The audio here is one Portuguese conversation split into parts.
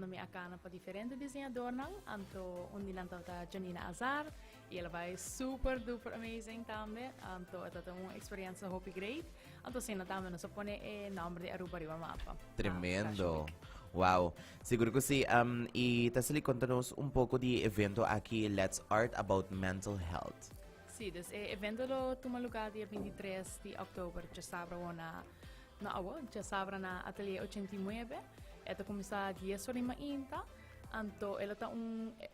onde me akana pa diferente diseñador nang, anto undi lang ta Janina Azar, e ela vai super duper amazing tambe, anto ito uma experiência hopi great, anto sina tambe no sa pone nombre de Aruba riba mapa. Tremendo. Wow. Seguro que sí. Y Tasali, contanos un poco de evento aquí, Let's Art About Mental Health. Sí, dus evento lo toma lugar dia 23 de outubro, já sabra na awa, já sabra na Atelier 89. Ito começa 10 horas mainta. Anto, ela tá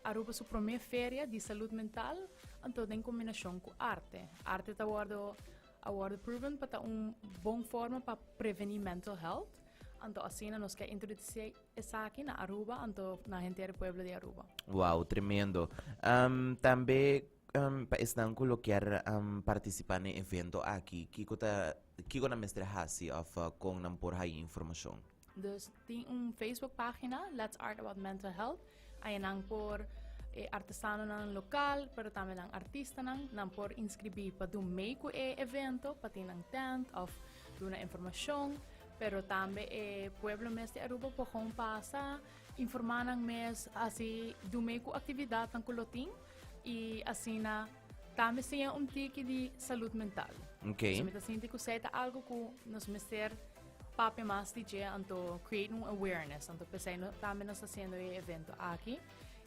Aruba sua primeira feria de saúde mental, anto tem combinação com arte. Arte tá award proven para bom forma para prevenir mental health. Anto assim nós quer introduzir essa aqui na Aruba, anto na gente do pueblo de Aruba. Wow, tremendo. Também para estão colocar participar no evento aqui, que na mestre hasi of com nampor hay informação. Dus tem Facebook pagina, Let's Art About Mental Health. Aí nang por artesano ng lokal, pero também ng artista nang por inscrever para do meio com evento, para ter ng tent of do na informação. Pero também pueblo mes de Aruba po kung pasa informar ng mes assim do meio com atividade ng kuloting e assim na também siya tiki de saúde mental. Okay. So mita sinti ko sa algo ko nos mister papi mas DJ anto create awareness anto pesay no também nos haciendo evento aqui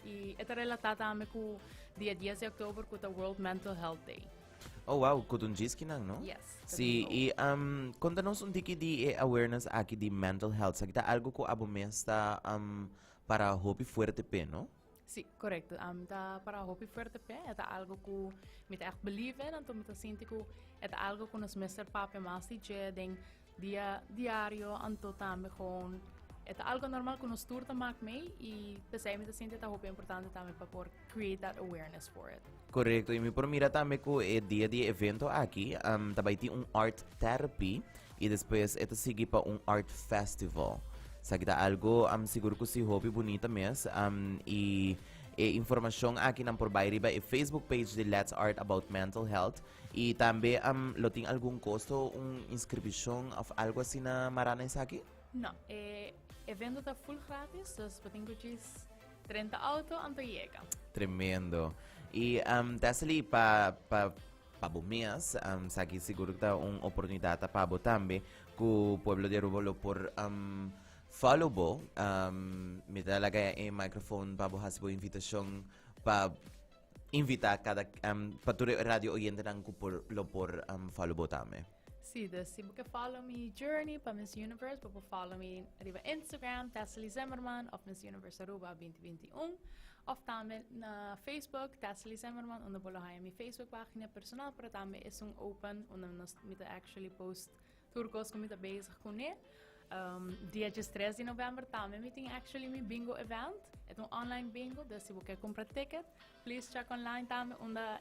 e ito relatata kami ko dia 10 de October ko ta World Mental Health Day. Oh wow, kudunjiski nang, no? Yes. Sí, y contanos un tiki di awareness aquí di mental health. Sakita algo ko abo mesta para hopi fuerte pe, no? Sí, correcto. Ta para hopi fuerte pe, eta algo ko mita echt believe in, anto mita sinti ko eta algo ko nos mister papi mas DJ ding dia diario anto tambe gewoon eta algo normal ko nos tour ta mak mee y pesay mita sinti ta hopi importante tambe pa por create that awareness for it. Correcto, y mi por mira también ko día de evento aquí, tabaiti un art therapy y después ito sigue pa un art festival. Sakita algo siguro ko si hobby bonita mes y información aquí nang por bayriba Facebook page de Let's Art About Mental Health y también lo ting algún costo un inscripción of algo así na maranes aquí? No, evento ta full gratis, dus patingo chis 30 auto anto llega. Tremendo. Y Tasali pa bumias, saki siguro ta un oportunidad pa bo tambe ku pueblo de Aruba lo por follow bo mi talaga microphone pa bo hasibo invitasyon pa invita cada pature radio oyente nang ku por lo por follow bo tame. Sí, dus si buka follow me journey pa Miss Universe, pa follow me arriba Instagram, Tasseli Zemmerman of Miss Universe Aruba 2021. Of también na Facebook, Tasseli Zemmerman, onder bolohayan mi Facebook pagina personal, pero también es un open, onder nos mita actually post turcos kung mita bezig kunin. Dia 3 de november también meeting actually mi bingo event. Het is een online bingo, dus si buka compra ticket, please check online también onda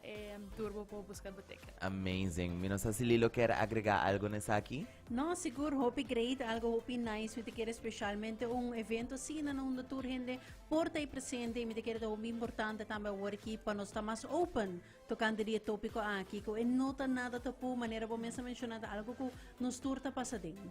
turbo po buscar the ticket. Amazing. Mi no sé si Lilo quiere agregar algo nessa aqui. No, seguro, hopi great, algo hopi nice, me te quiere especialmente un evento assim na onda tour gente porta e presente, me te quiere da hopi importante também o aqui para nós estar mais open tocando dia tópico aqui, ko e nota nada tapu maneira bom mencionada algo ko nos tour ta passadinho.